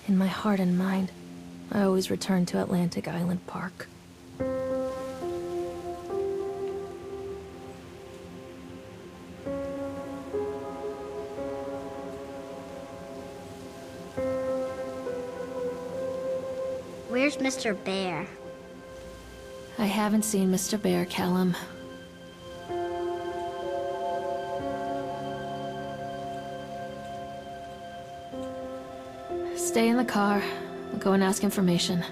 In my heart and mind, I always return to Atlantic Island Park. Where's Mr. Bear? I haven't seen Mr. Bear, Callum. Stay in the car. I'll go and ask information.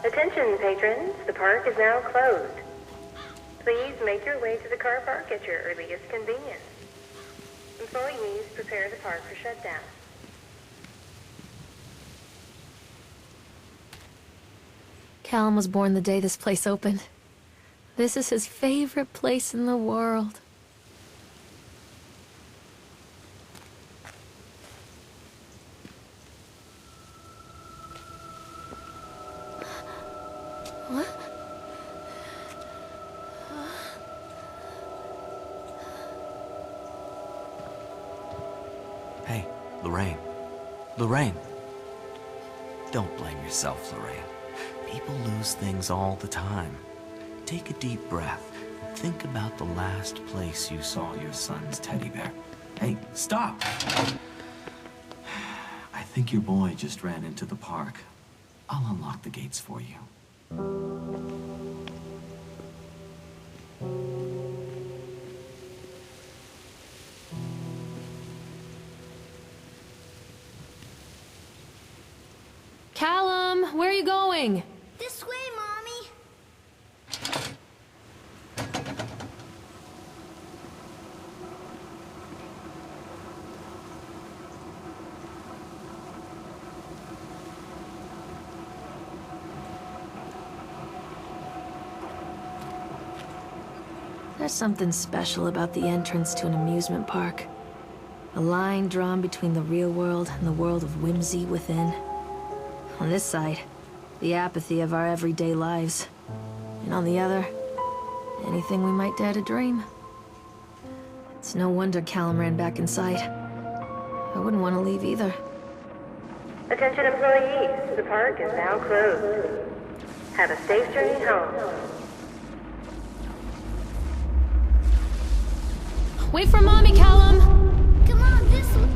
Attention, patrons. The park is now closed. Please make your way to the car park at your earliest convenience. Employees prepare the park for shutdown. Callum was born the day this place opened. This is his favorite place in the world. What? Hey, Lorraine. Lorraine! Don't blame yourself, Lorraine. People lose things all the time. Take a deep breath and think about the last place you saw your son's teddy bear. Hey, stop! I think your boy just ran into the park. I'll unlock the gates for you. Callum, where are you going? This way, Mommy. There's something special about the entrance to an amusement park. A line drawn between the real world and the world of whimsy within. On this side, the apathy of our everyday lives. And on the other, anything we might dare to dream. It's no wonder Callum ran back inside. I wouldn't want to leave either. Attention, employees. The park is now closed. Have a safe journey home. Wait for Mommy, Callum! Come on, this way.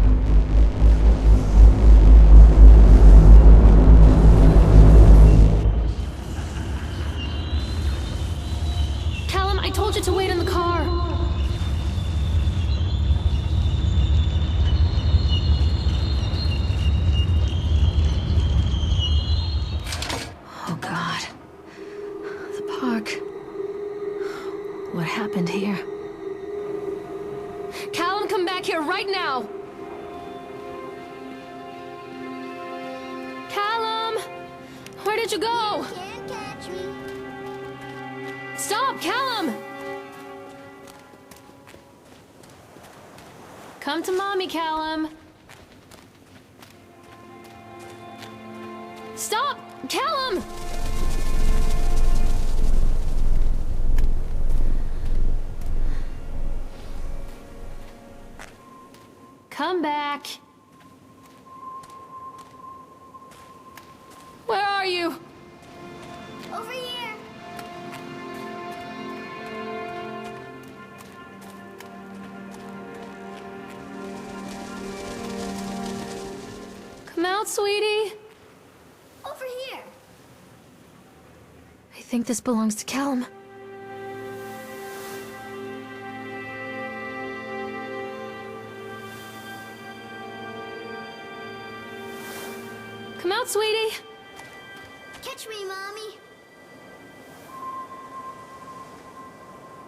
Callum, I told you to wait in the car! Oh God. The park. What happened here? Callum, come back here right now! Callum! Where did you go? Can't catch me. Stop, Callum! Come to Mommy, Callum. Stop! Callum! Come back. Where are you? Over here. Come out, sweetie. Over here. I think this belongs to Callum. Come out, sweetie. Catch me, Mommy.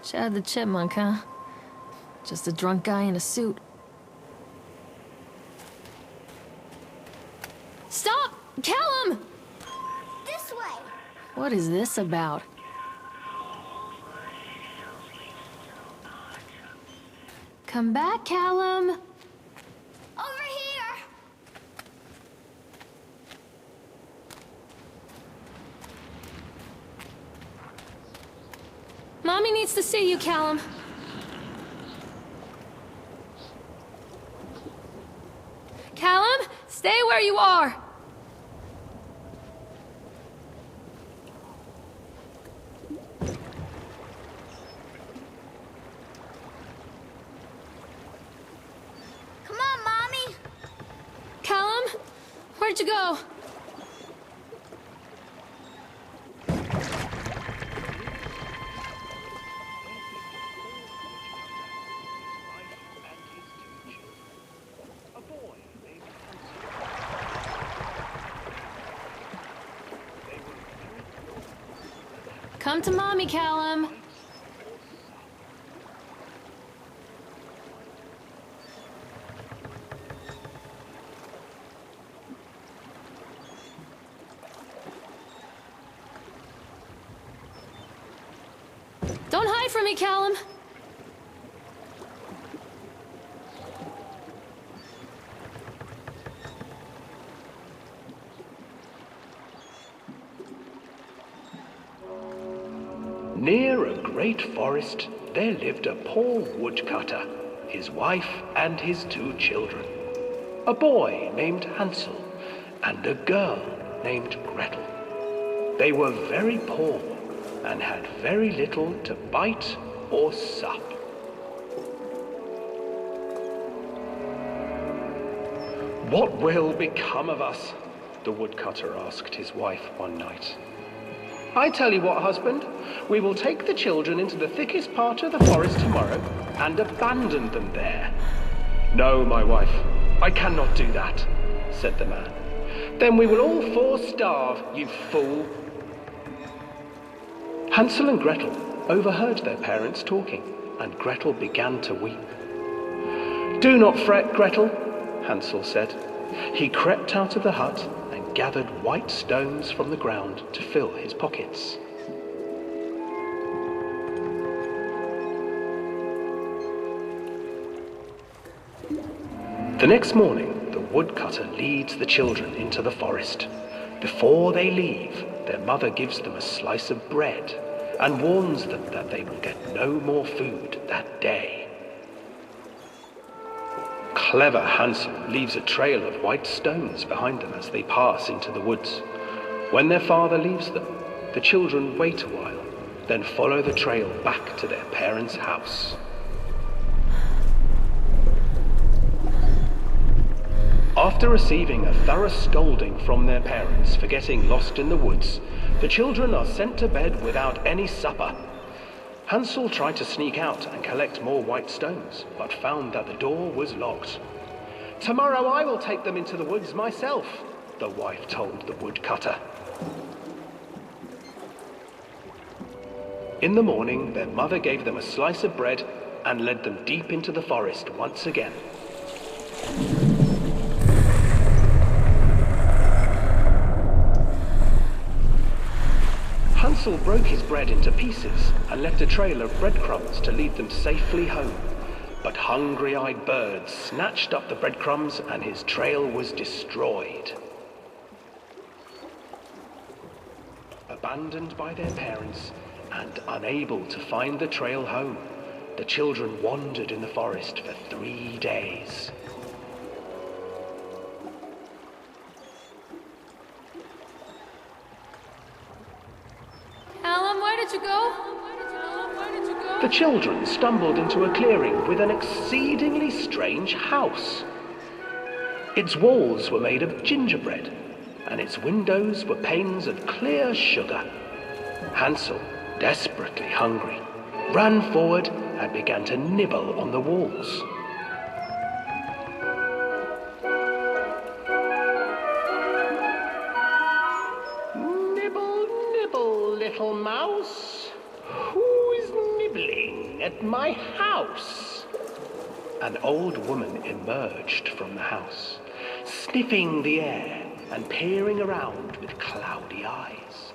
Chad the Chipmunk, huh? Just a drunk guy in a suit. Stop! Callum! This way. What is this about? Come back, Callum. needs to see you, Callum. Callum, stay where you are. Come on, Mommy. Callum, where'd you go? Come to Mommy, Callum. Don't hide from me, Callum. Near a great forest, there lived a poor woodcutter, his wife and his 2 children. A boy named Hansel and a girl named Gretel. They were very poor and had very little to bite or sup. "What will become of us?" the woodcutter asked his wife one night. "I tell you what, husband, we will take the children into the thickest part of the forest tomorrow and abandon them there." "No, my wife, I cannot do that," said the man. "Then we will all 4 starve, you fool." Hansel and Gretel overheard their parents talking, and Gretel began to weep. "Do not fret, Gretel," Hansel said. He crept out of the hut and gathered white stones from the ground to fill his pockets. The next morning, the woodcutter leads the children into the forest. Before they leave, their mother gives them a slice of bread and warns them that they will get no more food that day. Clever Hansel leaves a trail of white stones behind them as they pass into the woods. When their father leaves them, the children wait a while, then follow the trail back to their parents' house. After receiving a thorough scolding from their parents for getting lost in the woods, the children are sent to bed without any supper. Hansel tried to sneak out and collect more white stones, but found that the door was locked. "Tomorrow I will take them into the woods myself," the wife told the woodcutter. In the morning, their mother gave them a slice of bread and led them deep into the forest once again. Hansel broke his bread into pieces and left a trail of breadcrumbs to lead them safely home. But hungry-eyed birds snatched up the breadcrumbs and his trail was destroyed. Abandoned by their parents and unable to find the trail home, the children wandered in the forest for 3 days. Callum, where did you go? The children stumbled into a clearing with an exceedingly strange house. Its walls were made of gingerbread, and its windows were panes of clear sugar. Hansel, desperately hungry, ran forward and began to nibble on the walls. "Nibble, nibble, little mouse. Who is nibbling at my house?" An old woman emerged from the house, sniffing the air and peering around with cloudy eyes.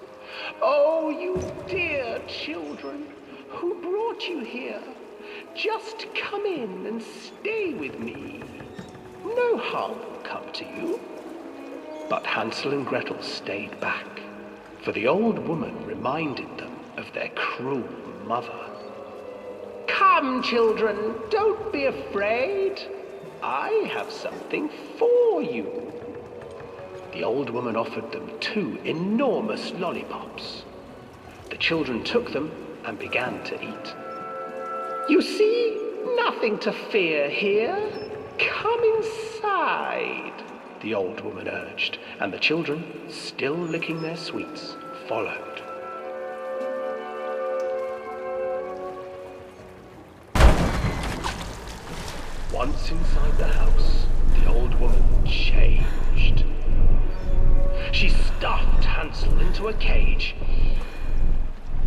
"Oh, you dear children, who brought you here? Just come in and stay with me. No harm will come to you." But Hansel and Gretel stayed back, for the old woman reminded them of their cruel mother. Come, children, don't be afraid. I have something for you. The old woman offered them 2 enormous lollipops. The children took them and began to eat. You see, nothing to fear here. Come inside, the old woman urged, and the children, still licking their sweets, followed. Once inside the house, the old woman changed. She stuffed Hansel into a cage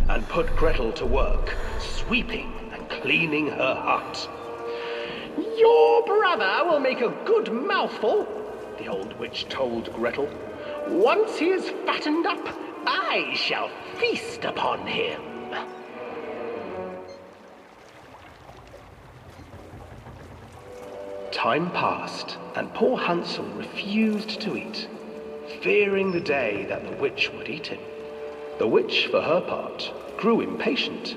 and put Gretel to work, sweeping and cleaning her hut. Your brother will make a good mouthful, the old witch told Gretel. Once he is fattened up, I shall feast upon him. Time passed, and poor Hansel refused to eat, fearing the day that the witch would eat him. The witch, for her part, grew impatient.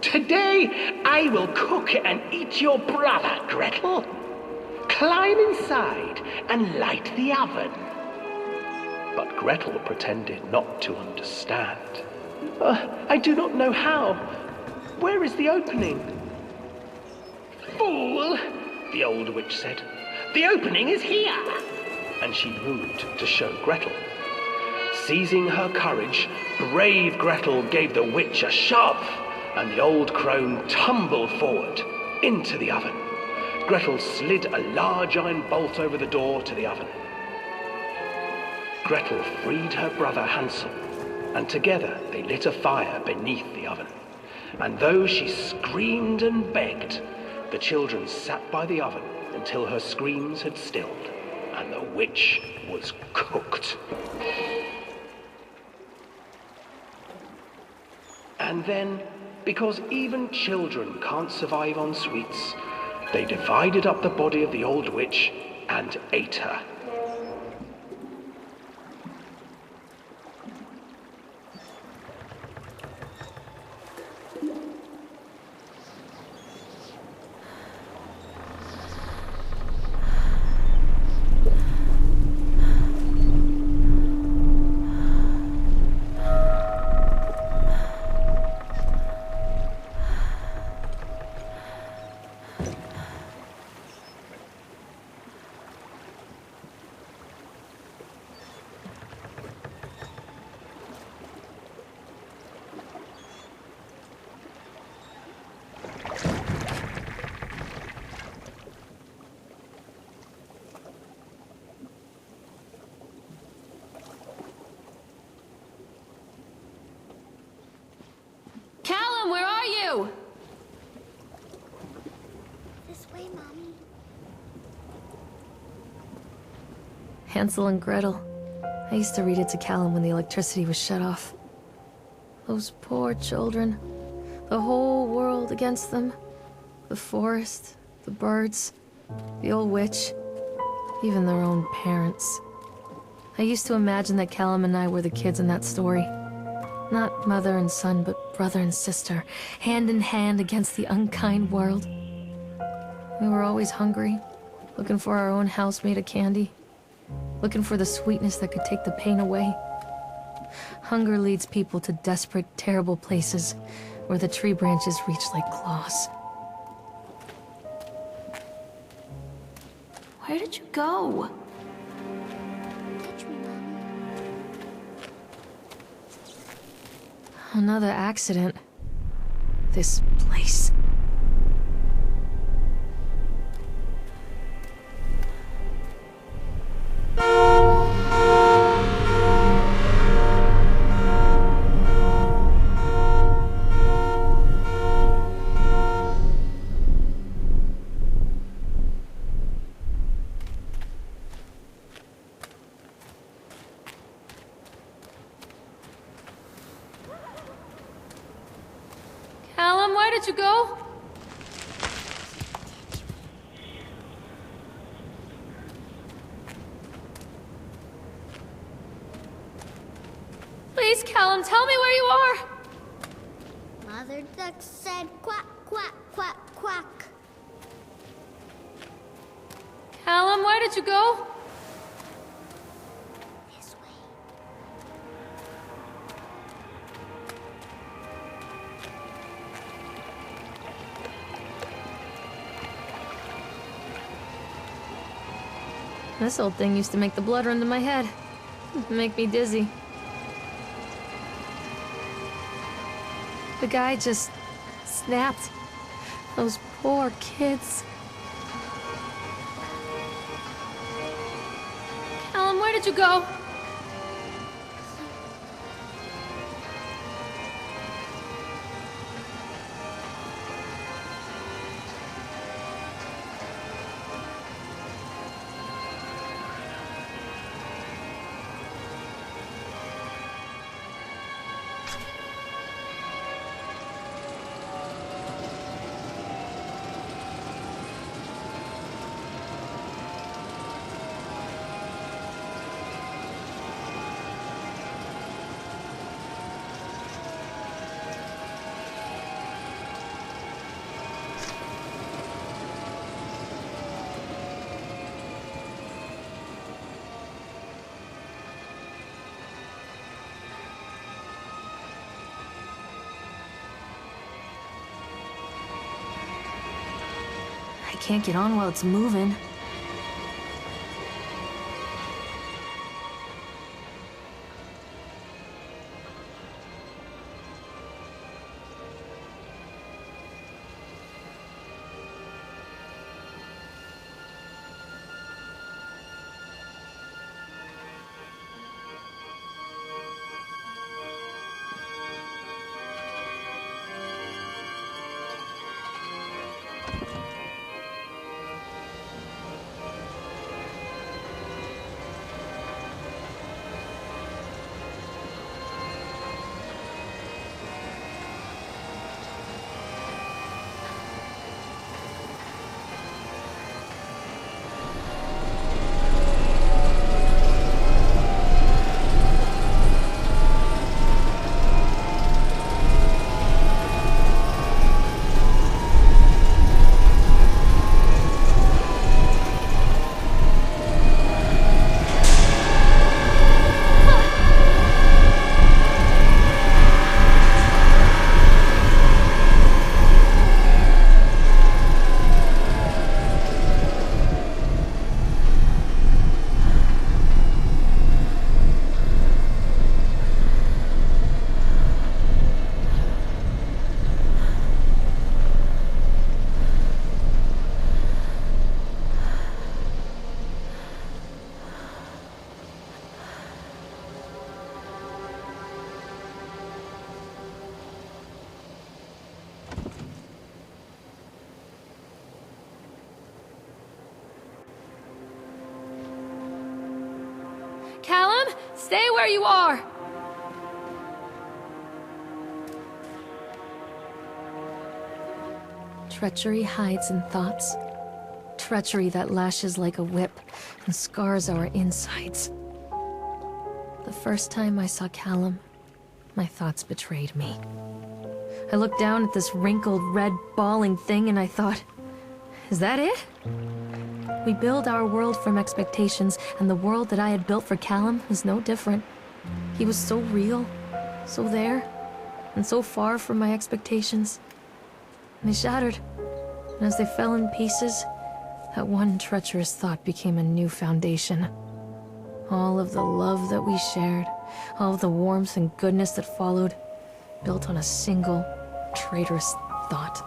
Today I will cook and eat your brother, Gretel. Climb inside and light the oven. But Gretel pretended not to understand. I do not know how. Where is the opening? Fool, the old witch said. The opening is here. And she moved to show Gretel. Seizing her courage, brave Gretel gave the witch a shove, and the old crone tumbled forward into the oven. Gretel slid a large iron bolt over the door to the oven. Gretel freed her brother Hansel, and together they lit a fire beneath the oven. And though she screamed and begged, the children sat by the oven until her screams had stilled, and the witch was cooked. And then, because even children can't survive on sweets, they divided up the body of the old witch and ate her. Callum, where are you? This way, Mommy. Hansel and Gretel. I used to read it to Callum when the electricity was shut off. Those poor children. The whole world against them. The forest, the birds, the old witch, even their own parents. I used to imagine that Callum and I were the kids in that story. Not mother and son, but brother and sister, hand in hand against the unkind world. We were always hungry, looking for our own house made of candy, looking for the sweetness that could take the pain away. Hunger leads people to desperate, terrible places where the tree branches reach like claws. Where did you go? Touch me, Mommy. Another accident. This place. Callum, where did you go? Please, Callum, tell me where you are. Mother Duck said quack, Quack, quack, quack. Callum, where did you go? This way. This old thing used to make the blood run to my head. Make me dizzy. The guy just snapped. Those poor kids. Callum, where did you go? I can't get on while it's moving. Callum, stay where you are! Treachery hides in thoughts. Treachery that lashes like a whip and scars our insides. The first time I saw Callum, my thoughts betrayed me. I looked down at this wrinkled, red, bawling thing and I thought, is that it? We build our world from expectations, and the world that I had built for Callum was no different. He was so real, so there, and so far from my expectations. And they shattered, and as they fell in pieces, that one treacherous thought became a new foundation. All of the love that we shared, all of the warmth and goodness that followed, built on a single, traitorous thought.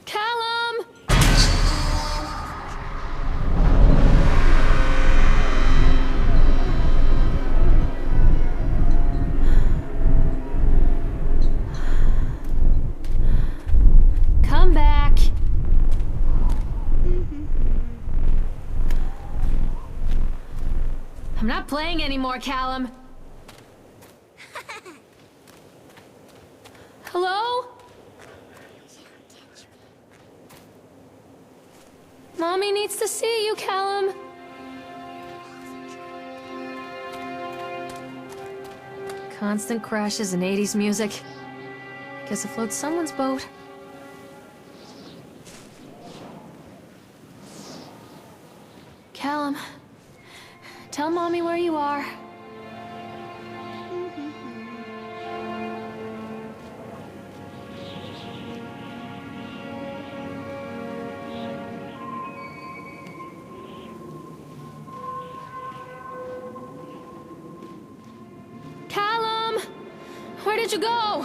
Callum! Come back! I'm not playing anymore, Callum. Hello? Mommy needs to see you, Callum. Constant crashes and 80s music. Guess it floats someone's boat. Callum, tell Mommy where you are. Callum! Where did you go?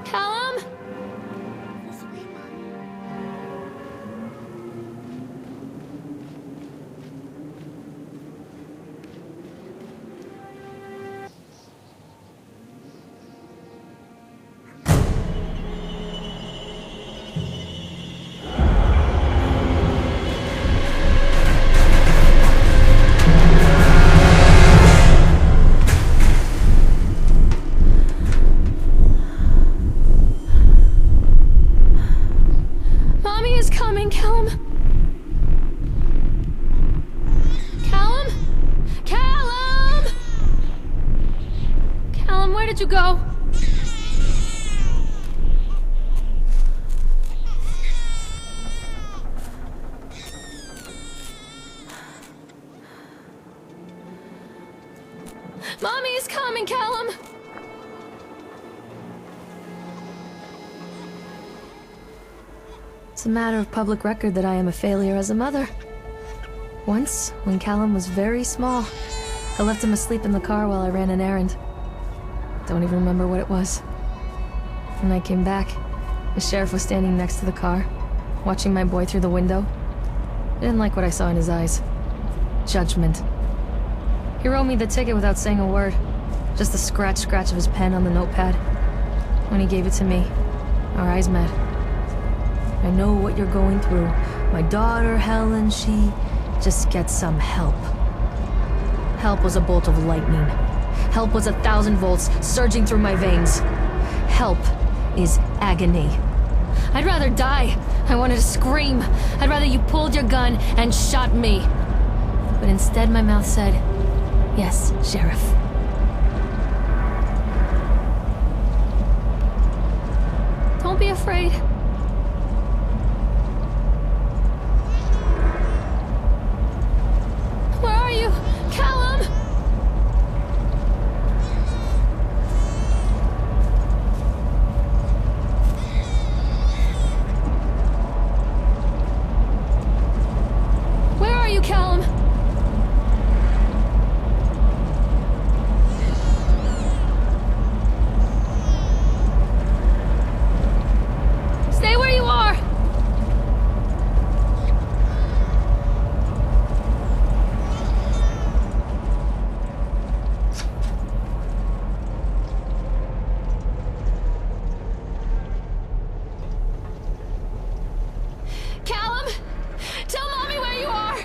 Callum? This way, Mommy. Mommy is coming, Callum. Callum? Callum! Callum, where did you go? Mommy is coming, Callum! It's a matter of public record that I am a failure as a mother. Once, when Callum was very small, I left him asleep in the car while I ran an errand. Don't even remember what it was. When I came back, the sheriff was standing next to the car, watching my boy through the window. I didn't like what I saw in his eyes. Judgment. He wrote me the ticket without saying a word. Just the scratch of his pen on the notepad. When he gave it to me, our eyes met. I know what you're going through. My daughter, Helen, she just gets some help. Help was a bolt of lightning. Help was 1,000 volts surging through my veins. Help is agony. I'd rather die. I wanted to scream. I'd rather you pulled your gun and shot me. But instead my mouth said, "Yes, Sheriff." Don't be afraid. Where are you? Callum! Where are you, Callum? Stay where you are! Callum! Tell Mommy where you are!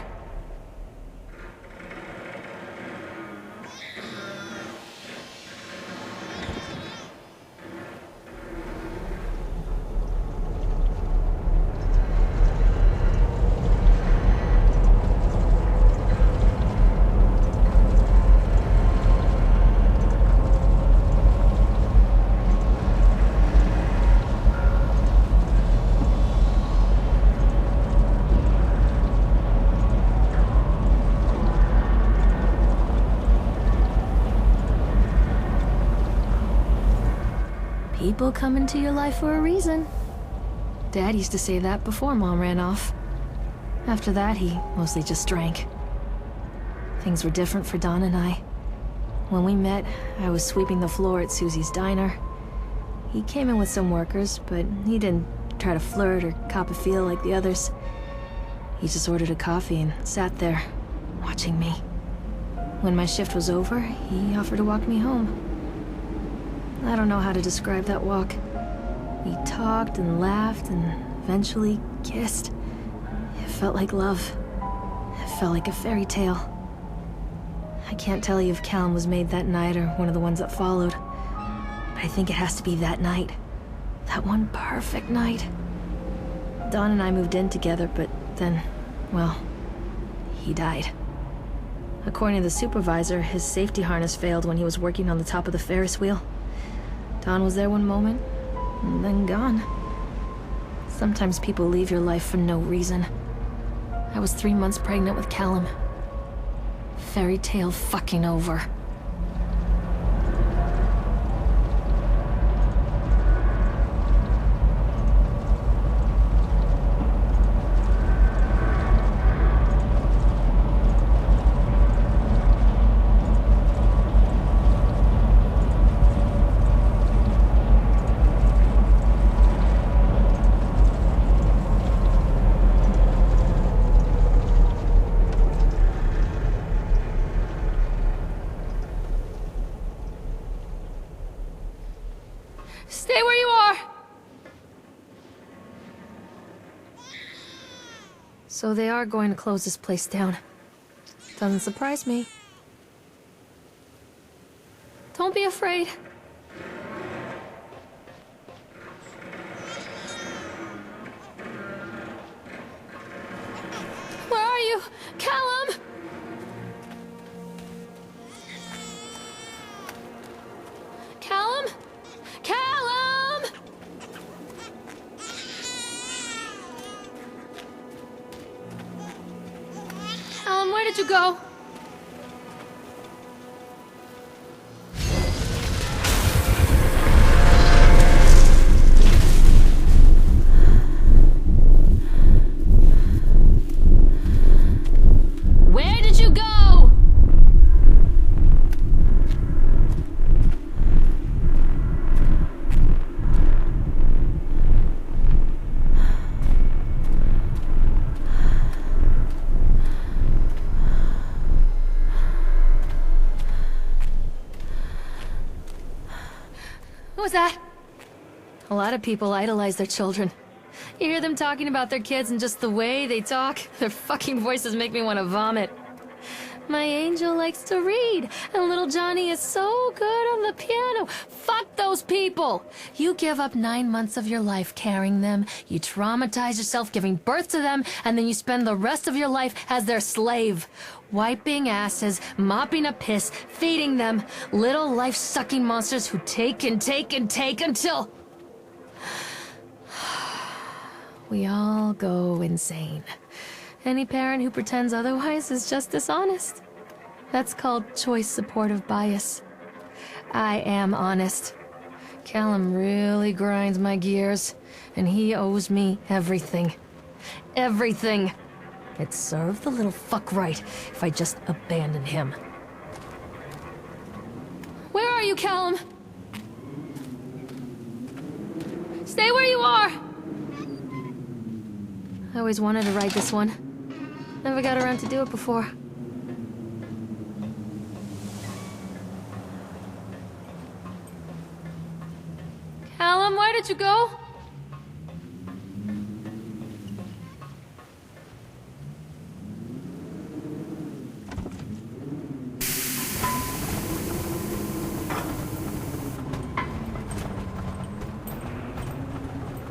People come into your life for a reason. Dad used to say that before Mom ran off. After that, he mostly just drank. Things were different for Don and I. When we met, I was sweeping the floor at Susie's diner. He came in with some workers, but he didn't try to flirt or cop a feel like the others. He just ordered a coffee and sat there, watching me. When my shift was over, he offered to walk me home. I don't know how to describe that walk. We talked and laughed and eventually kissed. It felt like love. It felt like a fairy tale. I can't tell you if Callum was made that night or one of the ones that followed. But I think it has to be that night. That one perfect night. Don and I moved in together, but then, well, he died. According to the supervisor, his safety harness failed when he was working on the top of the Ferris wheel. Don was there one moment, and then gone. Sometimes people leave your life for no reason. I was 3 months pregnant with Callum. Fairy tale fucking over. Stay where you are! So they are going to close this place down. Doesn't surprise me. Don't be afraid. Where are you? Callum! Callum? Callum! Callum, where did you go? Where did you go? What was that? A lot of people idolize their children. You hear them talking about their kids and just the way they talk, their fucking voices make me want to vomit. My angel likes to read, and little Johnny is so good on the piano. Fuck those people! You give up 9 months of your life carrying them, you traumatize yourself giving birth to them, and then you spend the rest of your life as their slave. Wiping asses, mopping up piss, feeding them. Little life-sucking monsters who take and take and take until... we all go insane. Any parent who pretends otherwise is just dishonest. That's called choice supportive bias. I am honest. Callum really grinds my gears, and he owes me everything. Everything. It'd serve the little fuck right if I just abandoned him. Where are you, Callum? Stay where you are! I always wanted to write this one. Never got around to do it before. Callum, where did you go?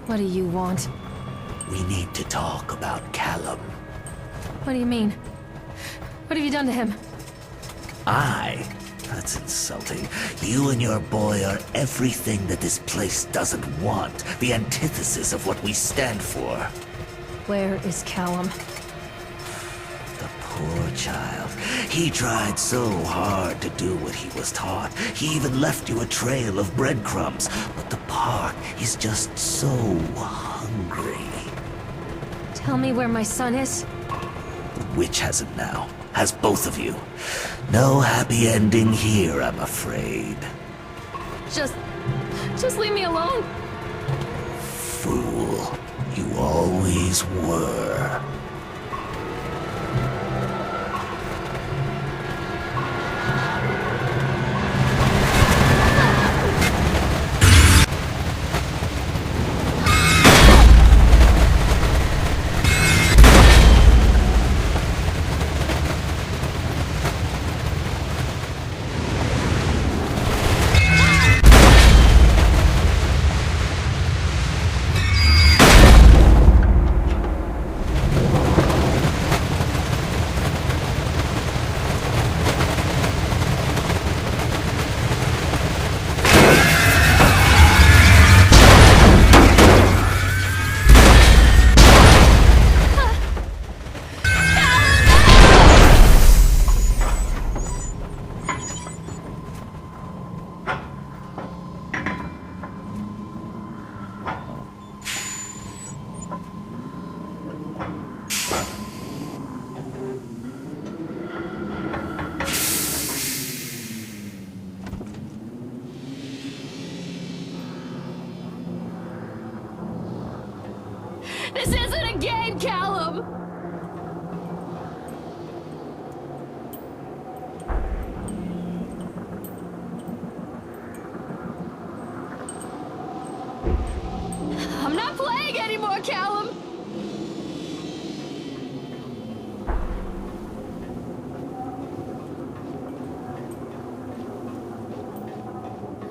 What do you want? We need to talk about Callum. What do you mean? What have you done to him? That's insulting. You and your boy are everything that this place doesn't want. The antithesis of what we stand for. Where is Callum? The poor child. He tried so hard to do what he was taught. He even left you a trail of breadcrumbs. But the park is just so hungry. Tell me where my son is. The witch has him now. Has both of you. No happy ending here, I'm afraid. Just leave me alone. Fool. You always were. This isn't a game, Callum! I'm not playing anymore, Callum!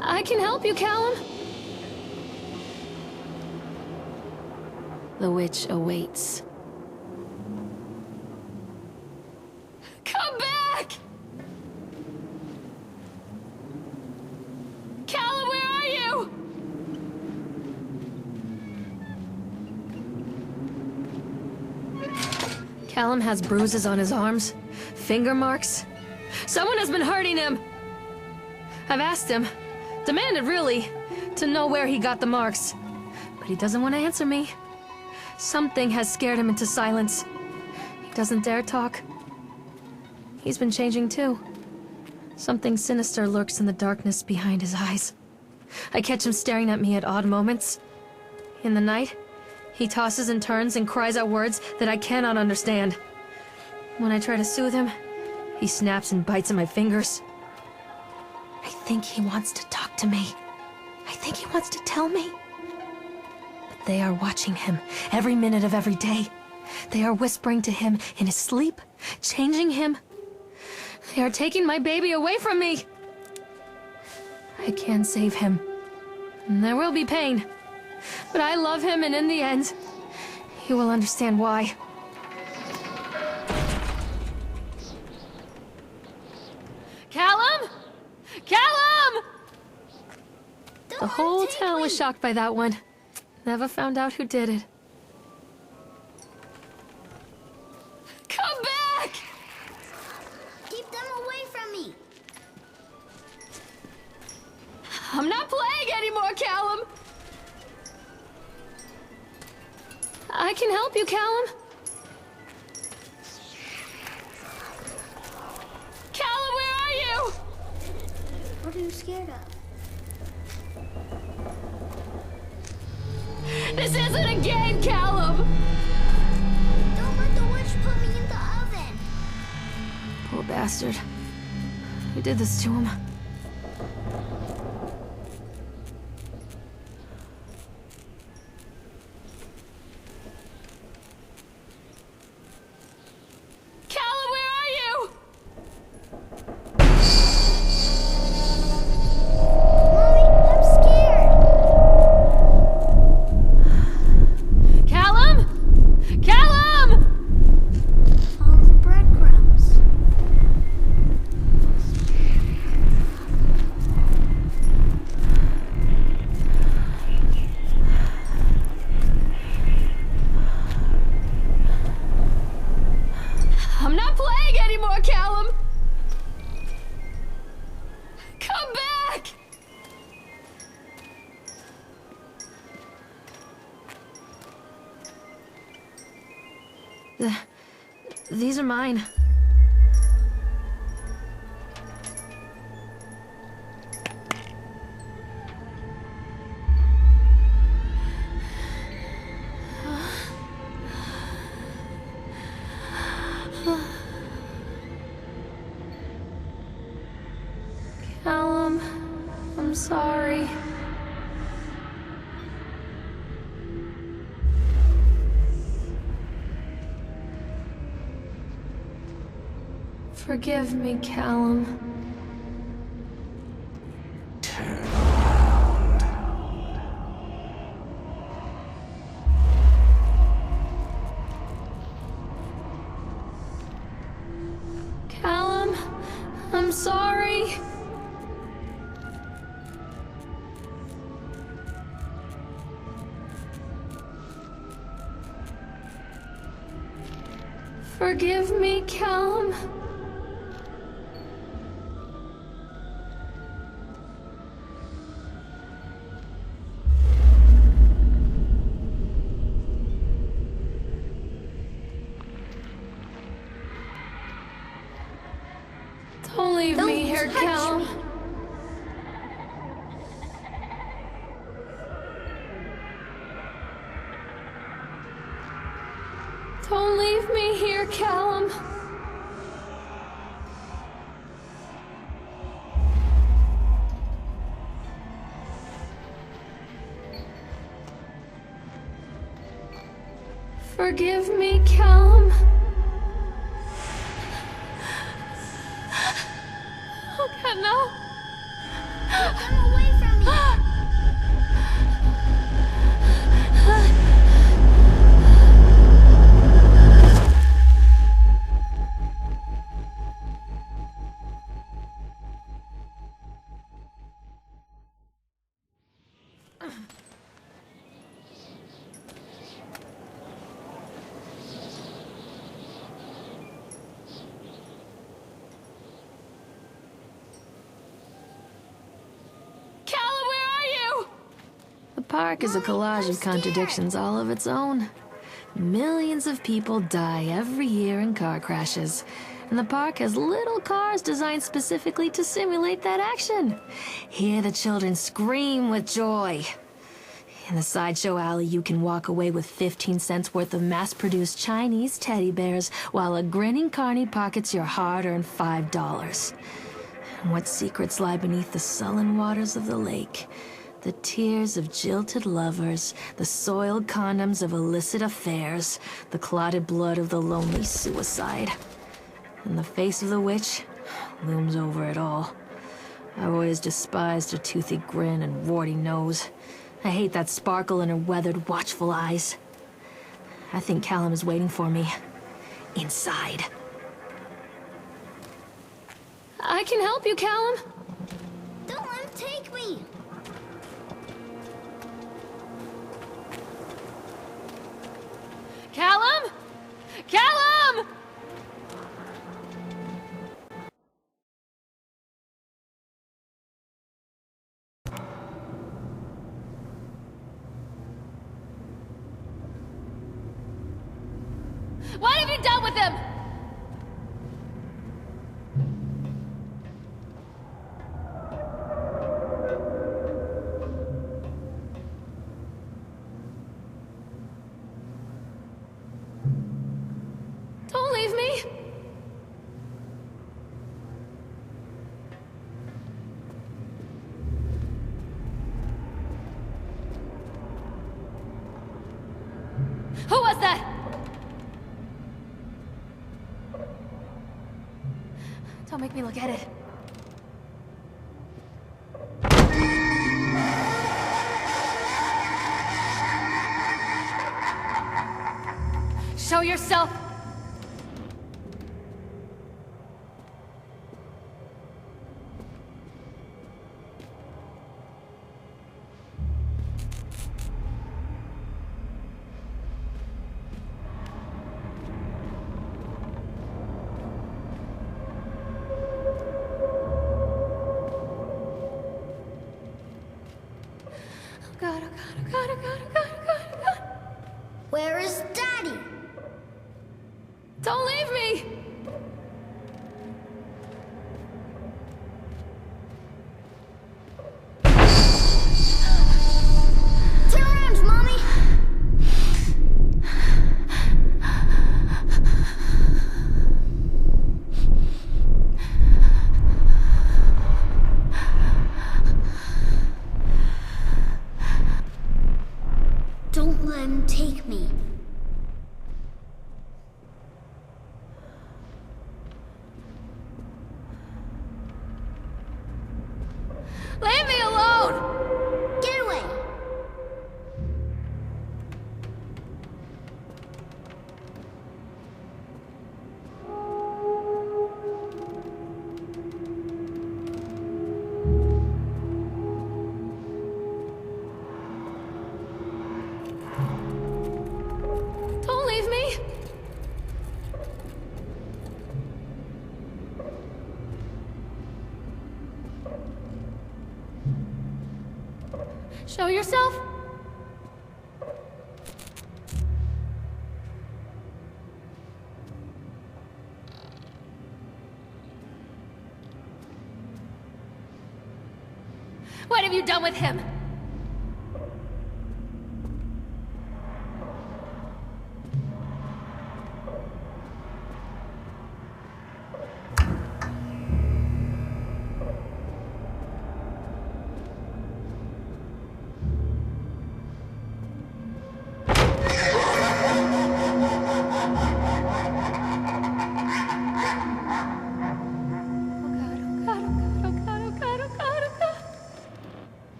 I can help you, Callum. The witch awaits. Come back! Callum, where are you? Callum has bruises on his arms, finger marks. Someone has been hurting him. I've asked him, demanded really, to know where he got the marks. But he doesn't want to answer me. Something has scared him into silence. He doesn't dare talk. He's been changing too. Something sinister lurks in the darkness behind his eyes. I catch him staring at me at odd moments. In the night, he tosses and turns and cries out words that I cannot understand. When I try to soothe him, he snaps and bites at my fingers. I think he wants to talk to me. I think he wants to tell me. But they are watching him every minute of every day. They are whispering to him in his sleep, changing him. They are taking my baby away from me. I can't save him. There will be pain. But I love him, and in the end, he will understand why. Callum? Callum! The whole town was shocked by that one. Never found out who did it. Come back! Keep them away from me. I'm not playing anymore, Callum! I can help you, Callum. Callum, where are you? What are you scared of? This isn't a game, Callum! Don't let the witch put me in the oven. Poor bastard. Who did this to him? Callum, where are you? Mommy, I'm scared. Callum? Callum! Follow the breadcrumbs. I'm not playing anymore, Callum! Come back! These are mine. Callum, I'm sorry. Forgive me, Callum. Callum, I'm sorry. Forgive me, Callum. Don't leave me here, touch Callum. me. Forgive me, Callum. Oh God, no. Get them away from me! Callum, where are you? The park is a collage of contradictions all of its own. Millions of people die every year in car crashes, and the park has little cars designed specifically to simulate that action. Hear the children scream with joy. In the sideshow alley, you can walk away with 15 cents worth of mass-produced Chinese teddy bears, while a grinning carny pockets your hard-earned $5. And what secrets lie beneath the sullen waters of the lake? The tears of jilted lovers, the soiled condoms of illicit affairs, the clotted blood of the lonely suicide. And the face of the witch looms over it all. I've always despised her toothy grin and warty nose. I hate that sparkle in her weathered, watchful eyes. I think Callum is waiting for me. Inside. I can help you, Callum. Don't let him take me! Callum? Callum! What have you done with him? Don't leave me. Who was that? Don't make me look at it. Show yourself! God, oh God, oh God, oh God, oh God, oh God, oh God. Where is Daddy? Don't leave me! Turn around, Mommy! Don't let him take me. Leave me alone! Get away! Don't leave me! Show yourself! What have you done with him?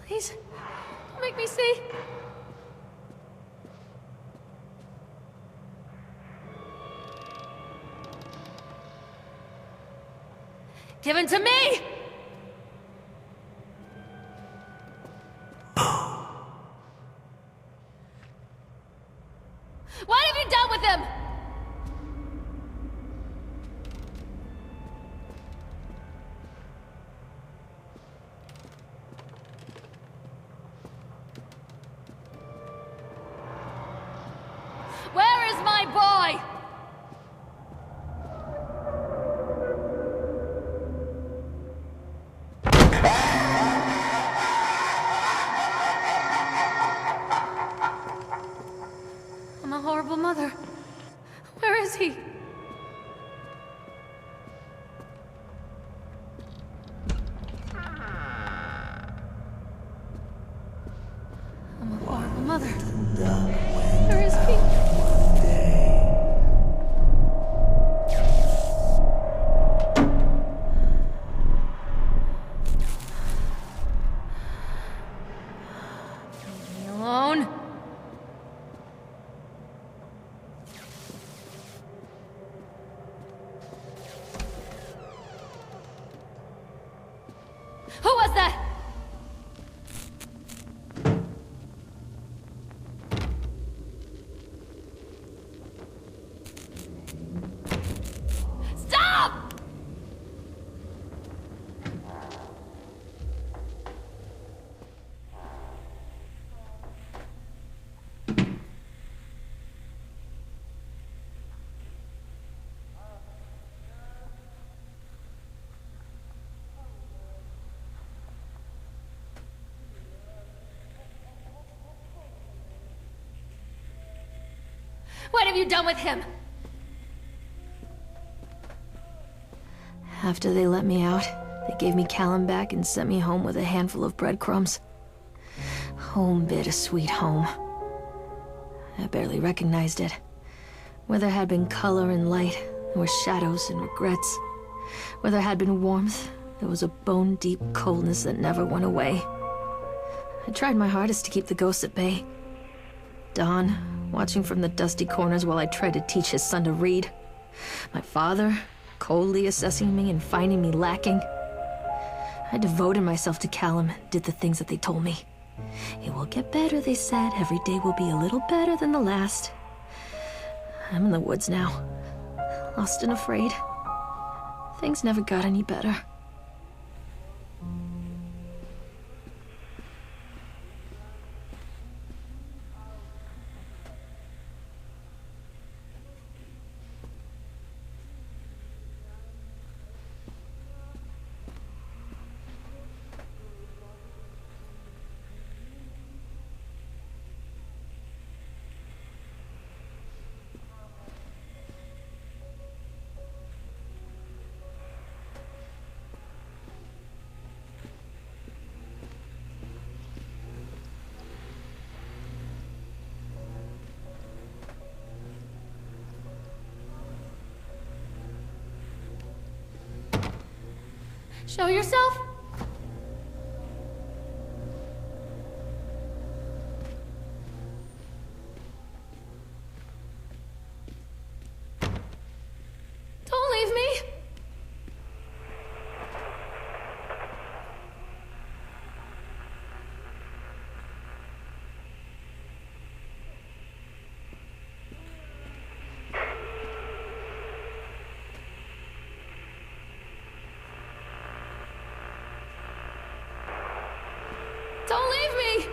Please, don't make me see. Give it to me! What have you done with him? Where is my boy? I'm a horrible mother. Where is he? I'm a horrible mother. Where is he? Leave me alone. Who was that? Stop! What have you done with him? After they let me out, they gave me Callum back and sent me home with a handful of breadcrumbs. Home, bittersweet home. I barely recognized it. Where there had been color and light, there were shadows and regrets. Where there had been warmth, there was a bone-deep coldness that never went away. I tried my hardest to keep the ghosts at bay. Don, watching from the dusty corners while I tried to teach his son to read. My father, coldly assessing me and finding me lacking. I devoted myself to Callum and did the things that they told me. It will get better, they said. Every day will be a little better than the last. I'm in the woods now, lost and afraid. Things never got any better. Show yourself? Don't leave me! Don't leave me!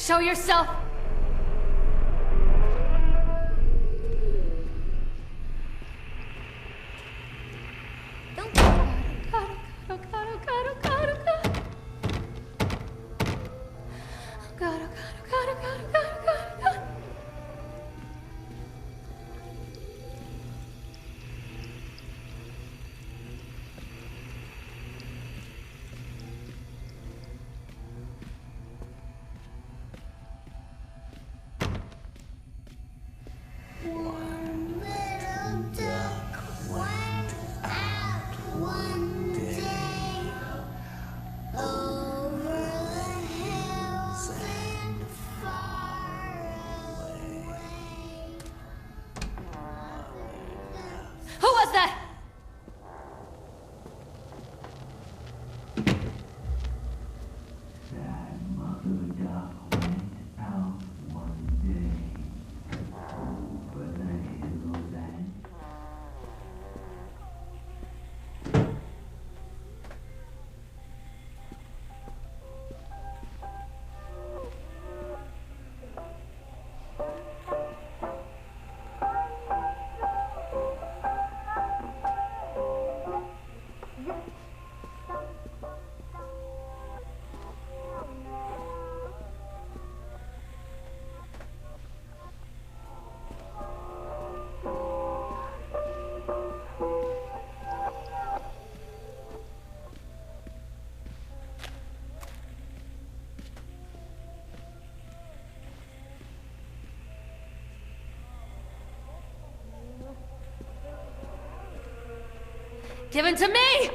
Show yourself! Don't. One little duck went out one day over the hills and far away. Who was that? Give him to me!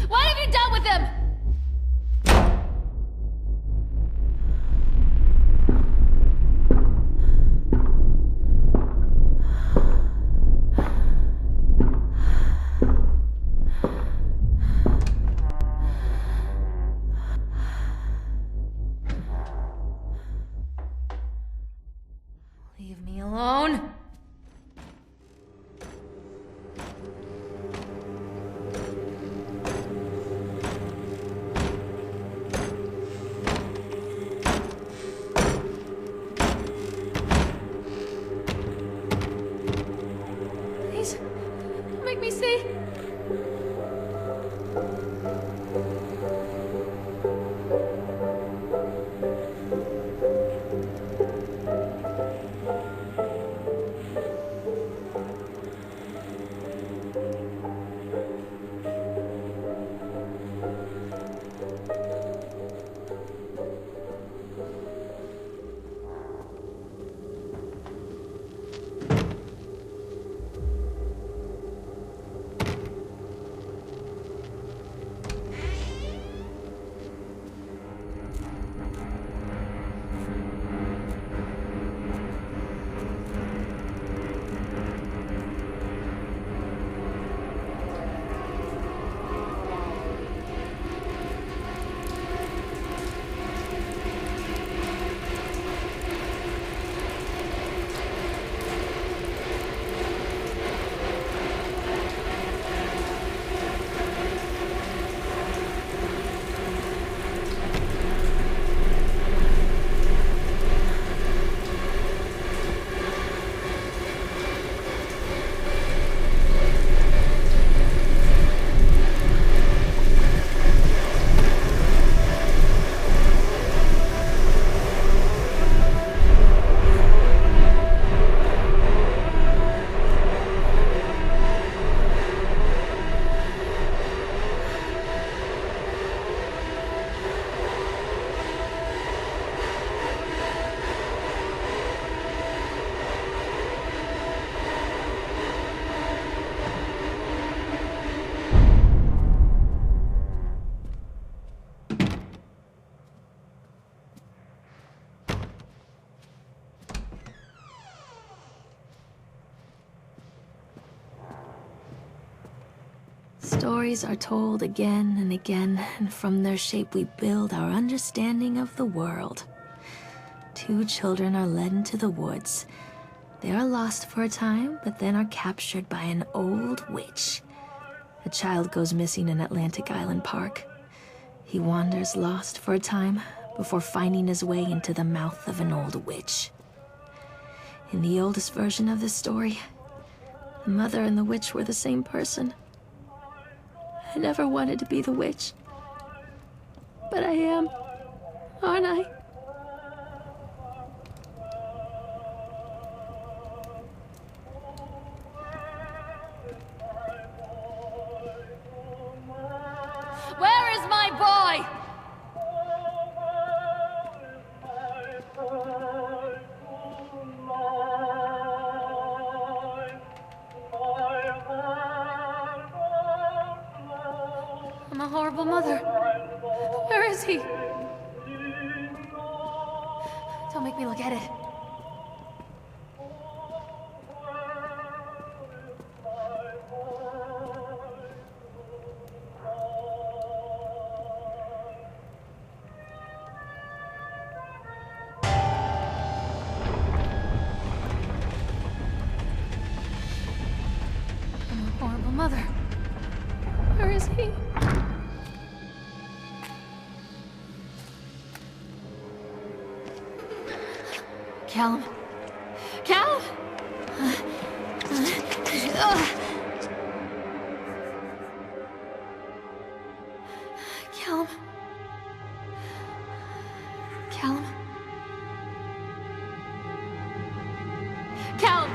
What have you done with him? Leave me alone. Please, don't make me see. Stories are told again and again, and from their shape we build our understanding of the world. Two children are led into the woods. They are lost for a time, but then are captured by an old witch. A child goes missing in Atlantic Island Park. He wanders lost for a time before finding his way into the mouth of an old witch. In the oldest version of this story, the mother and the witch were the same person. I never wanted to be the witch. But I am, aren't I? Where is my boy? I'm a horrible mother. Where is he? Don't make me look at it. I'm a horrible mother. Where is he? Callum? Callum? Callum? Callum? Callum!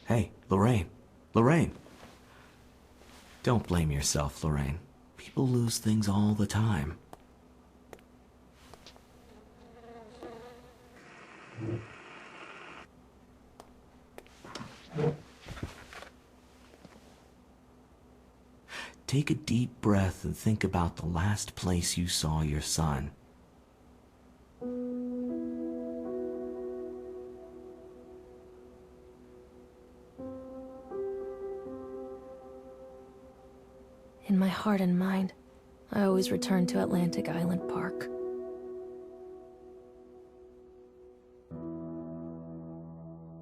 Hey, Lorraine. Lorraine. Don't blame yourself, Lorraine. People lose things all the time. Take a deep breath and think about the last place you saw your son. In my heart and mind, I always return to Atlantic Island Park.